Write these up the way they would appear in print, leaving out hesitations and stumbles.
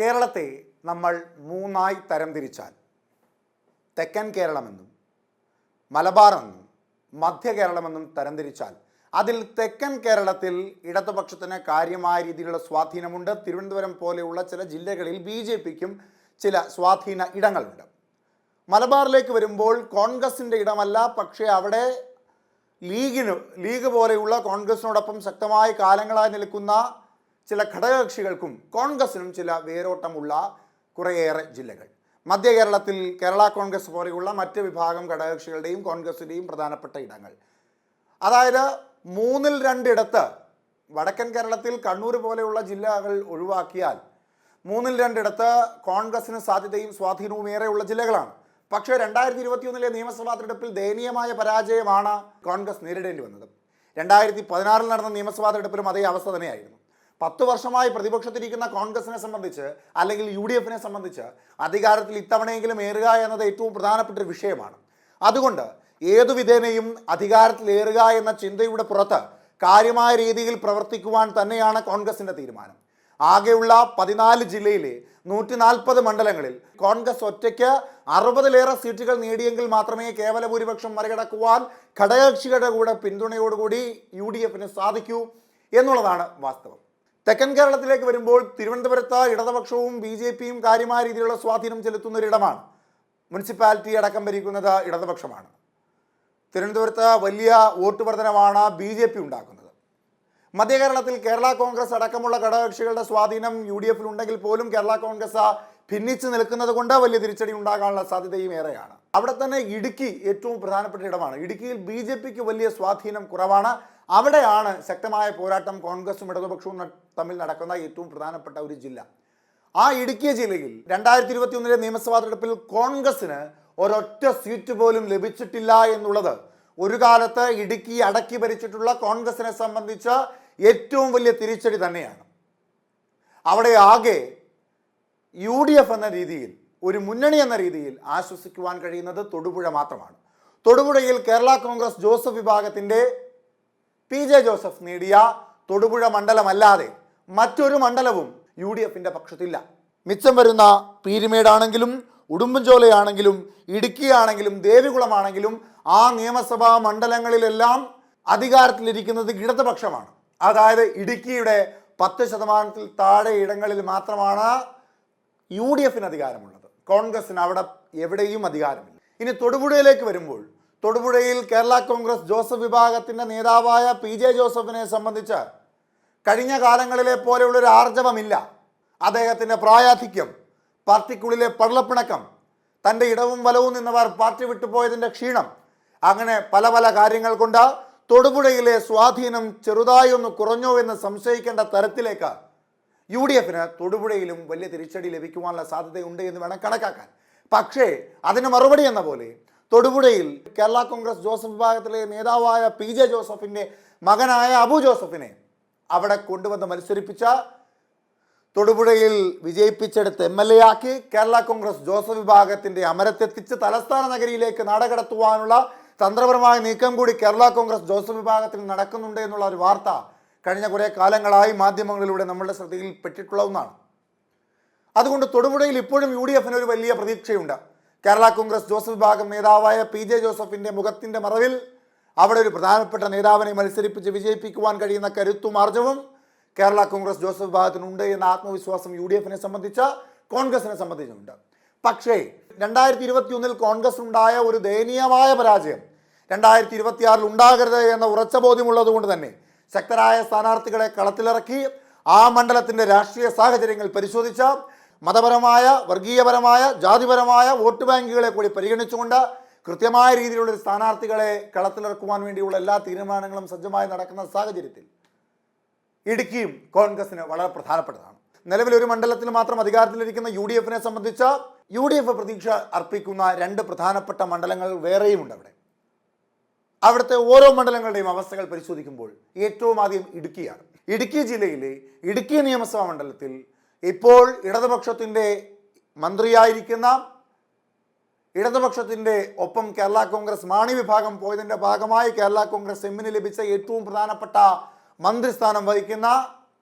കേരളത്തെ നമ്മൾ മൂന്നായി തരംതിരിച്ചാൽ തെക്കൻ കേരളമെന്നും മലബാറെന്നും മധ്യ കേരളമെന്നും തരംതിരിച്ചാൽ അതിൽ തെക്കൻ കേരളത്തിൽ ഇടതുപക്ഷത്തിന് കാര്യമായ രീതിയിലുള്ള സ്വാധീനമുണ്ട്. തിരുവനന്തപുരം പോലെയുള്ള ചില ജില്ലകളിൽ BJPക്കും ചില സ്വാധീന ഇടങ്ങളുണ്ട്. മലബാറിലേക്ക് വരുമ്പോൾ കോൺഗ്രസിൻ്റെ ഇടമല്ല, പക്ഷേ അവിടെ ലീഗ് പോലെയുള്ള കോൺഗ്രസിനോടൊപ്പം ശക്തമായ കാലങ്ങളായി നിൽക്കുന്ന ചില ഘടകകക്ഷികൾക്കും കോൺഗ്രസിനും ചില വേരോട്ടമുള്ള കുറേയേറെ ജില്ലകൾ. മധ്യ കേരളത്തിൽ കേരള കോൺഗ്രസ് പോലെയുള്ള മറ്റ് വിഭാഗം ഘടകകക്ഷികളുടെയും കോൺഗ്രസിൻ്റെയും പ്രധാനപ്പെട്ട ഇടങ്ങൾ, അതായത് 2/3 വടക്കൻ കേരളത്തിൽ കണ്ണൂർ പോലെയുള്ള ജില്ലകൾ ഒഴിവാക്കിയാൽ 2/3 കോൺഗ്രസിന് സാധ്യതയും സ്വാധീനവും ഏറെയുള്ള ജില്ലകളാണ്. പക്ഷേ 2021 നിയമസഭാ തെരഞ്ഞെടുപ്പിൽ ദയനീയമായ പരാജയമാണ് കോൺഗ്രസ് നേരിടേണ്ടി വന്നത്. 2016 നടന്ന നിയമസഭാ തെരഞ്ഞെടുപ്പിലും അതേ അവസ്ഥ തന്നെയായിരുന്നു. 10 വർഷമായി പ്രതിപക്ഷത്തിരിക്കുന്ന കോൺഗ്രസിനെ സംബന്ധിച്ച് അല്ലെങ്കിൽ UDFനെ സംബന്ധിച്ച് അധികാരത്തിൽ ഇത്തവണയെങ്കിലും ഏറുക എന്നത് ഏറ്റവും പ്രധാനപ്പെട്ട ഒരു വിഷയമാണ്. അതുകൊണ്ട് ഏതു വിധേനയും അധികാരത്തിലേറുക എന്ന ചിന്തയുടെ പുറത്ത് കാര്യമായ രീതിയിൽ പ്രവർത്തിക്കുവാൻ തന്നെയാണ് കോൺഗ്രസിൻ്റെ തീരുമാനം. ആകെയുള്ള 14 ജില്ലയിലെ 140 മണ്ഡലങ്ങളിൽ കോൺഗ്രസ് ഒറ്റയ്ക്ക് 60-ലേറെ സീറ്റുകൾ നേടിയെങ്കിൽ മാത്രമേ കേവല ഭൂരിപക്ഷം മറികടക്കുവാൻ ഘടകകക്ഷികളുടെ കൂടെ പിന്തുണയോടുകൂടി UDFന് സാധിക്കൂ എന്നുള്ളതാണ് വാസ്തവം. തെക്കൻ കേരളത്തിലേക്ക് വരുമ്പോൾ തിരുവനന്തപുരത്ത് ഇടതുപക്ഷവും BJPയും കാര്യമായ രീതിയിലുള്ള സ്വാധീനം ചെലുത്തുന്ന ഒരിടമാണ്. മുനിസിപ്പാലിറ്റി അടക്കം ഭരിക്കുന്നത് ഇടതുപക്ഷമാണ്. തിരുവനന്തപുരത്ത് വലിയ വോട്ട് വർധനമാണ് BJP ഉണ്ടാക്കുന്നത്. മധ്യ കേരളത്തിൽ കേരള കോൺഗ്രസ് അടക്കമുള്ള ഘടകകക്ഷികളുടെ സ്വാധീനം UDFിൽ ഉണ്ടെങ്കിൽ പോലും കേരള കോൺഗ്രസ് ഭിന്നിച്ച് നിൽക്കുന്നത് കൊണ്ട് വലിയ തിരിച്ചടി ഉണ്ടാകാനുള്ള സാധ്യതയും ഏറെയാണ്. അവിടെ തന്നെ ഇടുക്കി ഏറ്റവും പ്രധാനപ്പെട്ട ഇടമാണ്. ഇടുക്കിയിൽ BJPക്ക് വലിയ സ്വാധീനം കുറവാണ്. അവിടെയാണ് ശക്തമായ പോരാട്ടം കോൺഗ്രസും ഇടതുപക്ഷവും തമ്മിൽ നടക്കുന്ന ഏറ്റവും പ്രധാനപ്പെട്ട ഒരു ജില്ല. ആ ഇടുക്കി ജില്ലയിൽ 2021 നിയമസഭാ തെരഞ്ഞെടുപ്പിൽ കോൺഗ്രസിന് ഒരൊറ്റ സീറ്റ് പോലും ലഭിച്ചിട്ടില്ല എന്നുള്ളത് ഒരു കാലത്ത് ഇടുക്കി അടക്കി ഭരിച്ചിട്ടുള്ള കോൺഗ്രസിനെ സംബന്ധിച്ച് ഏറ്റവും വലിയ തിരിച്ചടി തന്നെയാണ്. അവിടെ ആകെ UDF എന്ന രീതിയിൽ, ഒരു മുന്നണി എന്ന രീതിയിൽ ആശ്വസിക്കുവാൻ കഴിയുന്നത് തൊടുപുഴ മാത്രമാണ്. തൊടുപുഴയിൽ കേരള കോൺഗ്രസ് ജോസഫ് വിഭാഗത്തിൻ്റെ PJ ജോസഫ് നേടിയ തൊടുപുഴ മണ്ഡലമല്ലാതെ മറ്റൊരു മണ്ഡലവും UDFിൻ്റെ പക്ഷത്തില്ല. മിച്ചം വരുന്ന പീരുമേടാണെങ്കിലും ഉടുമ്പൻചോലയാണെങ്കിലും ഇടുക്കിയാണെങ്കിലും ദേവികുളമാണെങ്കിലും ആ നിയമസഭാ മണ്ഡലങ്ങളിലെല്ലാം അധികാരത്തിലിരിക്കുന്നത് ഇടതുപക്ഷമാണ്. അതായത് ഇടുക്കിയുടെ 10% താഴെ ഇടങ്ങളിൽ മാത്രമാണ് UDFിന് അധികാരമുള്ളത്. കോൺഗ്രസിന് അവിടെ എവിടെയും അധികാരമില്ല. ഇനി തൊടുപുഴയിലേക്ക് വരുമ്പോൾ തൊടുപുഴയിൽ കേരള കോൺഗ്രസ് ജോസഫ് വിഭാഗത്തിൻ്റെ നേതാവായ PJ ജോസഫിനെ സംബന്ധിച്ച് കഴിഞ്ഞ കാലങ്ങളിലെ പോലെയുള്ളൊരു ആർജവമില്ല. അദ്ദേഹത്തിൻ്റെ പ്രായാധിക്യം, പാർട്ടിക്കുള്ളിലെ പള്ളപ്പിണക്കം, തൻ്റെ ഇടവും വലവും നിന്നവർ പാർട്ടി വിട്ടുപോയതിൻ്റെ ക്ഷീണം, അങ്ങനെ പല പല കാര്യങ്ങൾ കൊണ്ട് തൊടുപുഴയിലെ സ്വാധീനം ചെറുതായി ഒന്ന് കുറഞ്ഞോ എന്ന് സംശയിക്കേണ്ട തരത്തിലേക്ക് UDFന് തൊടുപുഴയിലും വലിയ തിരിച്ചടി ലഭിക്കുവാനുള്ള സാധ്യതയുണ്ട് എന്ന് വേണം കണക്കാക്കാൻ. പക്ഷേ അതിന് മറുപടി എന്ന പോലെ തൊടുപുഴയിൽ കേരള കോൺഗ്രസ് ജോസഫ് വിഭാഗത്തിലെ നേതാവായ PJ ജോസഫിൻ്റെ മകനായ അബു ജോസഫിനെ അവിടെ കൊണ്ടുവന്ന് മത്സരിപ്പിച്ച തൊടുപുഴയിൽ വിജയിപ്പിച്ചെടുത്ത് MLA ആക്കി കേരള കോൺഗ്രസ് ജോസഫ് വിഭാഗത്തിൻ്റെ അമരത്തെത്തിച്ച് തലസ്ഥാന നഗരിയിലേക്ക് നാടുകടത്തുവാനുള്ള തന്ത്രപരമായ നീക്കം കൂടി കേരള കോൺഗ്രസ് ജോസഫ് വിഭാഗത്തിൽ നടക്കുന്നുണ്ട് എന്നുള്ള ഒരു വാർത്ത കഴിഞ്ഞ കുറേ കാലങ്ങളായി മാധ്യമങ്ങളിലൂടെ നമ്മളുടെ ശ്രദ്ധയിൽ പെട്ടിട്ടുള്ള ഒന്നാണ്. അതുകൊണ്ട് തൊടുപുഴയിൽ ഇപ്പോഴും UDFന് ഒരു വലിയ പ്രതീക്ഷയുണ്ട്. കേരള കോൺഗ്രസ് ജോസഫ് വിഭാഗം നേതാവായ PJ ജോസഫിൻ്റെ മുഖത്തിൻ്റെ മറവിൽ അവിടെ ഒരു പ്രധാനപ്പെട്ട നേതാവിനെ മത്സരിപ്പിച്ച് വിജയിപ്പിക്കുവാൻ കഴിയുന്ന കരുത്തും ആർജവും കേരള കോൺഗ്രസ് ജോസഫ് വിഭാഗത്തിനുണ്ട് എന്ന ആത്മവിശ്വാസം UDFനെ സംബന്ധിച്ച് കോൺഗ്രസിനെ സംബന്ധിച്ചുണ്ട്. പക്ഷേ 2021 കോൺഗ്രസിനുണ്ടായ ഒരു ദയനീയമായ പരാജയം 2026 ഉണ്ടാകരുത് എന്ന ഉറച്ച ബോധ്യമുള്ളത് കൊണ്ട് തന്നെ ശക്തരായ സ്ഥാനാർത്ഥികളെ കളത്തിലിറക്കി ആ മണ്ഡലത്തിൻ്റെ രാഷ്ട്രീയ സാഹചര്യങ്ങൾ പരിശോധിച്ച മതപരമായ, വർഗീയപരമായ, ജാതിപരമായ വോട്ട് ബാങ്കുകളെ കൂടി പരിഗണിച്ചുകൊണ്ട് കൃത്യമായ രീതിയിലുള്ള സ്ഥാനാർത്ഥികളെ കളത്തിലിറക്കുവാൻ വേണ്ടിയുള്ള എല്ലാ തീരുമാനങ്ങളും സജ്ജമായി നടക്കുന്ന സാഹചര്യത്തിൽ ഇടുക്കിയും കോൺഗ്രസിന് വളരെ പ്രധാനപ്പെട്ടതാണ്. നിലവിൽ ഒരു മണ്ഡലത്തിൽ മാത്രം അധികാരത്തിലിരിക്കുന്ന UDFനെ സംബന്ധിച്ച് UDF പ്രതീക്ഷ അർപ്പിക്കുന്ന 2 പ്രധാനപ്പെട്ട മണ്ഡലങ്ങൾ വേറെയുമുണ്ട്. അവിടുത്തെ ഓരോ മണ്ഡലങ്ങളുടെയും അവസ്ഥകൾ പരിശോധിക്കുമ്പോൾ ഏറ്റവും ആദ്യം ഇടുക്കിയാണ്. ഇടുക്കി ജില്ലയിലെ ഇടുക്കി നിയമസഭാ മണ്ഡലത്തിൽ ഇപ്പോൾ ഇടതുപക്ഷത്തിൻ്റെ മന്ത്രിയായിരിക്കുന്ന, ഇടതുപക്ഷത്തിൻ്റെ ഒപ്പം കേരള കോൺഗ്രസ് മാണി വിഭാഗം പോയതിൻ്റെ ഭാഗമായി കേരള കോൺഗ്രസ് എമ്മിന് ലഭിച്ച ഏറ്റവും പ്രധാനപ്പെട്ട മന്ത്രിസ്ഥാനം വഹിക്കുന്ന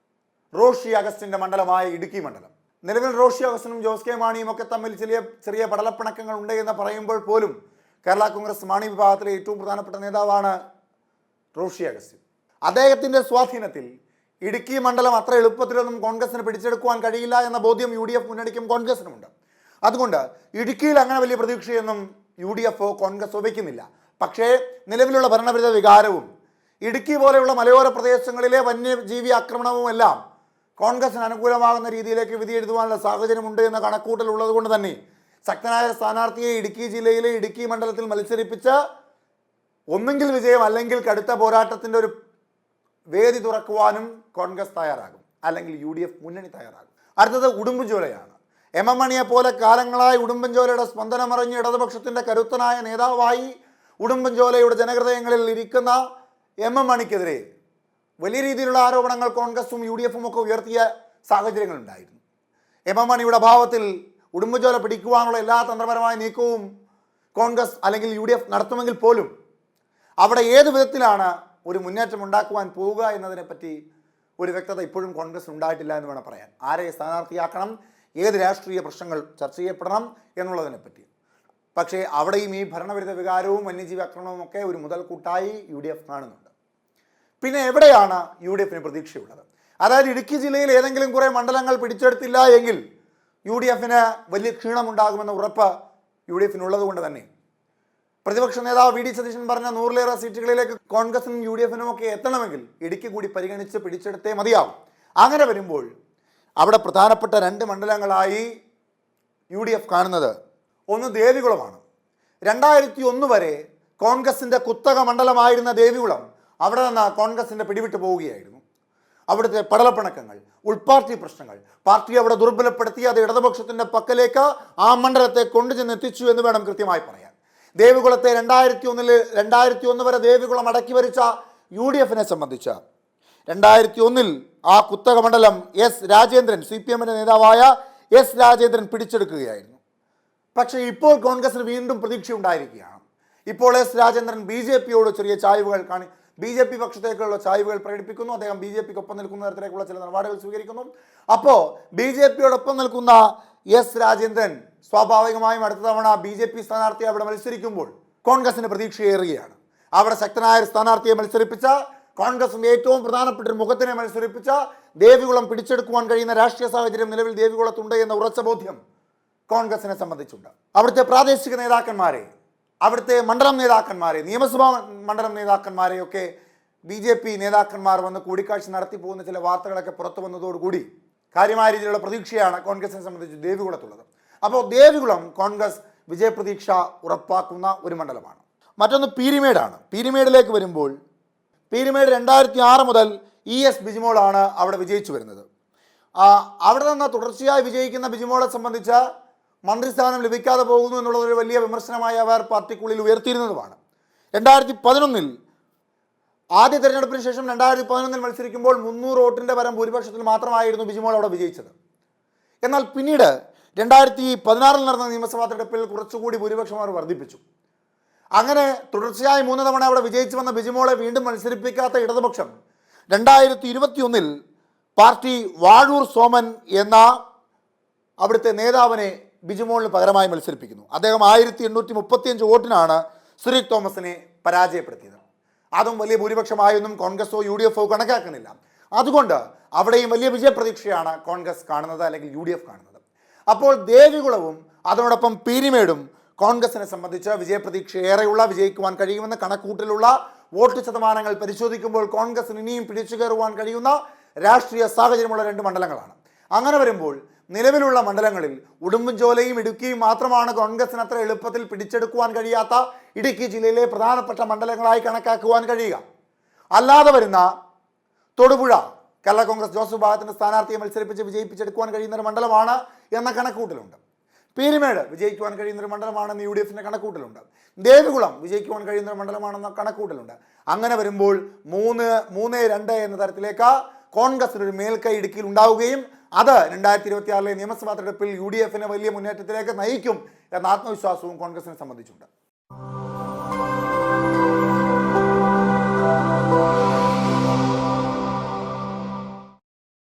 റോഷി അഗസ്റ്റിൻ്റെ മണ്ഡലമായ ഇടുക്കി മണ്ഡലം. നിലവിൽ റോഷി അഗസ്റ്റിനും ജോസ് കെ മാണിയും ഒക്കെ തമ്മിൽ ചെറിയ പടലപ്പിണക്കങ്ങൾ ഉണ്ട് എന്ന് പറയുമ്പോൾ പോലും കേരള കോൺഗ്രസ് മാണി വിഭാഗത്തിലെ ഏറ്റവും പ്രധാനപ്പെട്ട നേതാവാണ് റോഷി അഗസ്റ്റിൻ. അദ്ദേഹത്തിൻ്റെ സ്വാധീനത്തിൽ ഇടുക്കി മണ്ഡലം അത്ര എളുപ്പത്തിലൊന്നും കോൺഗ്രസിന് പിടിച്ചെടുക്കുവാൻ കഴിയില്ല എന്ന ബോധ്യം UDF മുന്നണിക്കും കോൺഗ്രസിനുമുണ്ട്. അതുകൊണ്ട് ഇടുക്കിയിൽ അങ്ങനെ വലിയ പ്രതീക്ഷയൊന്നും UDF കോൺഗ്രസ് വയ്ക്കുന്നില്ല. പക്ഷേ നിലവിലുള്ള ഭരണവിരുദ്ധ വികാരവും ഇടുക്കി പോലെയുള്ള മലയോര പ്രദേശങ്ങളിലെ വന്യജീവി ആക്രമണവും എല്ലാം കോൺഗ്രസിന് അനുകൂലമാകുന്ന രീതിയിലേക്ക് വിധി എഴുതുവാനുള്ള സാഹചര്യമുണ്ട് എന്ന കണക്കൂട്ടലുള്ളത് കൊണ്ട് തന്നെ ശക്തനായ സ്ഥാനാർത്ഥിയെ ഇടുക്കി ജില്ലയിലെ ഇടുക്കി മണ്ഡലത്തിൽ മത്സരിപ്പിച്ച് ഒന്നെങ്കിൽ വിജയം അല്ലെങ്കിൽ കടുത്ത പോരാട്ടത്തിൻ്റെ ഒരു വേദി തുറക്കുവാനും കോൺഗ്രസ് തയ്യാറാകും, അല്ലെങ്കിൽ UDF മുന്നണി തയ്യാറാകും. അടുത്തത് ഉടുമ്പൻചോലയാണ്. MM മണിയെ പോലെ കാലങ്ങളായി ഉടുമ്പൻചോലയുടെ സ്പന്ദനമറിഞ്ഞ് ഇടതുപക്ഷത്തിൻ്റെ കരുത്തനായ നേതാവായി ഉടുമ്പൻചോലയുടെ ജനഹൃദയങ്ങളിൽ ഇരിക്കുന്ന MM മണിക്കെതിരെ വലിയ രീതിയിലുള്ള ആരോപണങ്ങൾ കോൺഗ്രസും UDFും ഒക്കെ ഉയർത്തിയ സാഹചര്യങ്ങളുണ്ടായിരുന്നു. MM മണിയുടെ അഭാവത്തിൽ ഉടുമ്പൻചോല പിടിക്കുവാനുള്ള എല്ലാ തന്ത്രപരമായ നീക്കവും കോൺഗ്രസ് അല്ലെങ്കിൽ UDF നടത്തുമെങ്കിൽ പോലും അവിടെ ഏത് വിധത്തിലാണ് ഒരു മുന്നേറ്റം ഉണ്ടാക്കുവാൻ പോവുക എന്നതിനെപ്പറ്റി ഒരു വ്യക്തത ഇപ്പോഴും കോൺഗ്രസ് ഉണ്ടായിട്ടില്ല എന്ന് വേണം പറയാൻ. ആരെ സ്ഥാനാർത്ഥിയാക്കണം, ഏത് രാഷ്ട്രീയ പ്രശ്നങ്ങൾ ചർച്ച ചെയ്യപ്പെടണം എന്നുള്ളതിനെപ്പറ്റി. പക്ഷേ അവിടെയും ഈ ഭരണവിരുദ്ധ വികാരവും വന്യജീവി ആക്രമണവും ഒക്കെ ഒരു മുതൽക്കൂട്ടായി UDF കാണുന്നുണ്ട്. പിന്നെ എവിടെയാണ് UDFന് പ്രതീക്ഷയുള്ളത്? അതായത് ഇടുക്കി ജില്ലയിൽ ഏതെങ്കിലും കുറേ മണ്ഡലങ്ങൾ പിടിച്ചെടുത്തില്ല എങ്കിൽ UDFന് വലിയ ക്ഷീണമുണ്ടാകുമെന്ന ഉറപ്പ് UDFനുള്ളത് കൊണ്ട് തന്നെ പ്രതിപക്ഷ നേതാവ് VD സതീശൻ പറഞ്ഞ 100ലേറെ സീറ്റുകളിലേക്ക് കോൺഗ്രസിനും UDFനും ഒക്കെ എത്തണമെങ്കിൽ ഇടുക്കി കൂടി പരിഗണിച്ച് പിടിച്ചെടുത്തേ മതിയാവും. അങ്ങനെ വരുമ്പോൾ അവിടെ പ്രധാനപ്പെട്ട 2 മണ്ഡലങ്ങളായി UDF കാണുന്നത് ഒന്ന് ദേവികുളമാണ്. 2001 വരെ കോൺഗ്രസിൻ്റെ കുത്തക മണ്ഡലമായിരുന്ന ദേവികുളം അവിടെ നിന്ന് കോൺഗ്രസിൻ്റെ പിടിവിട്ട് പോവുകയായിരുന്നു. അവിടുത്തെ പടലപ്പിണക്കങ്ങൾ, ഉൾപാർട്ടി പ്രശ്നങ്ങൾ, പാർട്ടി അവിടെ ദുർബലപ്പെടുത്തി അത് ഇടതുപക്ഷത്തിൻ്റെ പക്കലേക്ക് ആ മണ്ഡലത്തെ കൊണ്ടുചെന്ന് എത്തിച്ചു എന്ന് വേണം കൃത്യമായി പറയാൻ. ദേവികുളത്തെ 2001 വരെ ദേവികുളം അടക്കി ഭരിച്ച UDFനെ സംബന്ധിച്ച് 2001 ആ കുത്തക മണ്ഡലം രാജേന്ദ്രൻ, CPMൻ്റെ നേതാവായ രാജേന്ദ്രൻ പിടിച്ചെടുക്കുകയായിരുന്നു. പക്ഷേ ഇപ്പോൾ കോൺഗ്രസിന് വീണ്ടും പ്രതീക്ഷ ഉണ്ടായിരിക്കുകയാണ്. ഇപ്പോൾ രാജേന്ദ്രൻ BJPയോട് ചെറിയ ചായ്വുകൾ BJP പക്ഷത്തേക്കുള്ള ചായ്വുകൾ പ്രകടിപ്പിക്കുന്നു. അദ്ദേഹം BJPക്കൊപ്പം നിൽക്കുന്ന തരത്തിലേക്കുള്ള ചില നിലപാടുകൾ സ്വീകരിക്കുന്നു. അപ്പോൾ BJPയോടൊപ്പം നിൽക്കുന്ന രാജേന്ദ്രൻ സ്വാഭാവികമായും അടുത്ത തവണ BJP സ്ഥാനാർത്ഥിയെ അവിടെ മത്സരിക്കുമ്പോൾ കോൺഗ്രസിന് പ്രതീക്ഷയേറുകയാണ്. അവിടെ ശക്തനായ ഒരു സ്ഥാനാർത്ഥിയെ മത്സരിപ്പിച്ച, കോൺഗ്രസിൻ്റെ ഏറ്റവും പ്രധാനപ്പെട്ട ഒരു മുഖത്തിനെ മത്സരിപ്പിച്ച ദേവികുളം പിടിച്ചെടുക്കുവാൻ കഴിയുന്ന രാഷ്ട്രീയ സാഹചര്യം നിലവിൽ ദേവികുളത്തുണ്ട് എന്ന ഉറച്ച ബോധ്യം കോൺഗ്രസിനെ സംബന്ധിച്ചുണ്ട്. അവിടുത്തെ പ്രാദേശിക നേതാക്കന്മാരെ, അവിടുത്തെ മണ്ഡലം നേതാക്കന്മാരെ, നിയമസഭാ മണ്ഡലം നേതാക്കന്മാരെയൊക്കെ BJP നേതാക്കന്മാർ വന്ന് കൂടിക്കാഴ്ച നടത്തി പോകുന്ന ചില വാർത്തകളൊക്കെ പുറത്തു വന്നതോടുകൂടി കാര്യമായ രീതിയിലുള്ള പ്രതീക്ഷയാണ് കോൺഗ്രസിനെ സംബന്ധിച്ച് ദേവികുളത്തുള്ളത്. അപ്പോൾ ദേവികുളം കോൺഗ്രസ് വിജയപ്രതീക്ഷ ഉറപ്പാക്കുന്ന ഒരു മണ്ഡലമാണ്. മറ്റൊന്ന് പീരിമേടാണ്. പീരിമേഡിലേക്ക് വരുമ്പോൾ പീരിമേഡ് 2006 മുതൽ ES ബിജിമോളാണ് അവിടെ വിജയിച്ചു വരുന്നത്. അവിടെ നിന്ന് തുടർച്ചയായി വിജയിക്കുന്ന ബിജിമോളെ സംബന്ധിച്ച് മന്ത്രിസ്ഥാനം ലഭിക്കാതെ പോകുന്നു എന്നുള്ളതൊരു വലിയ വിമർശനമായി അവർ പാർട്ടിക്കുള്ളിൽ ഉയർത്തിയിരുന്നതുമാണ്. 2011 ആദ്യ തെരഞ്ഞെടുപ്പിന് ശേഷം 2011 മത്സരിക്കുമ്പോൾ 300 വോട്ടിൻ്റെ പരം ഭൂരിപക്ഷത്തിൽ മാത്രമായിരുന്നു ബിജിമോൾ അവിടെ വിജയിച്ചത്. എന്നാൽ പിന്നീട് 2016 നടന്ന നിയമസഭാ തെരഞ്ഞെടുപ്പിൽ കുറച്ചുകൂടി ഭൂരിപക്ഷം അവർ വർദ്ധിപ്പിച്ചു. അങ്ങനെ തുടർച്ചയായി 3 തവണ അവിടെ വിജയിച്ചു വന്ന ബിജിമോളെ വീണ്ടും മത്സരിപ്പിക്കാത്ത ഇടതുപക്ഷം 2021 പാർട്ടി വാഴൂർ സോമൻ എന്ന അവിടുത്തെ നേതാവിനെ ബിജിമോളിന് പകരമായി മത്സരിപ്പിക്കുന്നു. അദ്ദേഹം 1835 വോട്ടിനാണ് സുരേഷ് തോമസിനെ പരാജയപ്പെടുത്തിയത്. അതും വലിയ ഭൂരിപക്ഷമായൊന്നും കോൺഗ്രസോ UDFോ കണക്കാക്കുന്നില്ല. അതുകൊണ്ട് അവിടെയും വലിയ വിജയപ്രതീക്ഷയാണ് കോൺഗ്രസ് കാണുന്നത്, അല്ലെങ്കിൽ UDF കാണുന്നത്. അപ്പോൾ ദേവികുളവും അതോടൊപ്പം പീരിമേടും കോൺഗ്രസിനെ സംബന്ധിച്ച് വിജയപ്രതീക്ഷ ഏറെയുള്ള, വിജയിക്കുവാൻ കഴിയുമെന്ന കണക്കൂട്ടിലുള്ള വോട്ട് ശതമാനങ്ങൾ പരിശോധിക്കുമ്പോൾ കോൺഗ്രസിന് ഇനിയും പിടിച്ചു കയറുവാൻ കഴിയുന്ന രാഷ്ട്രീയ സാഹചര്യമുള്ള 2 മണ്ഡലങ്ങളാണ്. അങ്ങനെ വരുമ്പോൾ നിലവിലുള്ള മണ്ഡലങ്ങളിൽ ഉടുമ്പൻചോലയും ഇടുക്കിയും മാത്രമാണ് കോൺഗ്രസിന് അത്ര എളുപ്പത്തിൽ പിടിച്ചെടുക്കുവാൻ കഴിയാത്ത ഇടുക്കി ജില്ലയിലെ പ്രധാനപ്പെട്ട മണ്ഡലങ്ങളായി കണക്കാക്കുവാൻ കഴിയുക. അല്ലാതെ വരുന്ന തൊടുപുഴ കേരള കോൺഗ്രസ് ജോസഫ് വിഭാഗത്തിൻ്റെ സ്ഥാനാർത്ഥിയെ മത്സരിപ്പിച്ച് വിജയിപ്പിച്ചെടുക്കുവാൻ കഴിയുന്നൊരു മണ്ഡലമാണ് എന്ന കണക്കൂട്ടലുണ്ട്. പീരിമേഡ് വിജയിക്കുവാൻ കഴിയുന്നൊരു മണ്ഡലമാണെന്ന് UDFിൻ്റെ കണക്കൂട്ടലുണ്ട്. ദേവികുളം വിജയിക്കുവാൻ കഴിയുന്നൊരു മണ്ഡലമാണെന്ന കണക്കൂട്ടലുണ്ട്. അങ്ങനെ വരുമ്പോൾ 3-2 എന്ന തരത്തിലേക്ക് കോൺഗ്രസിനൊരു മേൽക്കൈ ഇടുക്കിയിൽ ഉണ്ടാവുകയും അത് 2026 നിയമസഭാ തെരഞ്ഞെടുപ്പിൽ UDFിനെ വലിയ മുന്നേറ്റത്തിലേക്ക് നയിക്കും എന്ന ആത്മവിശ്വാസവും കോൺഗ്രസിനെ സംബന്ധിച്ചുണ്ട്.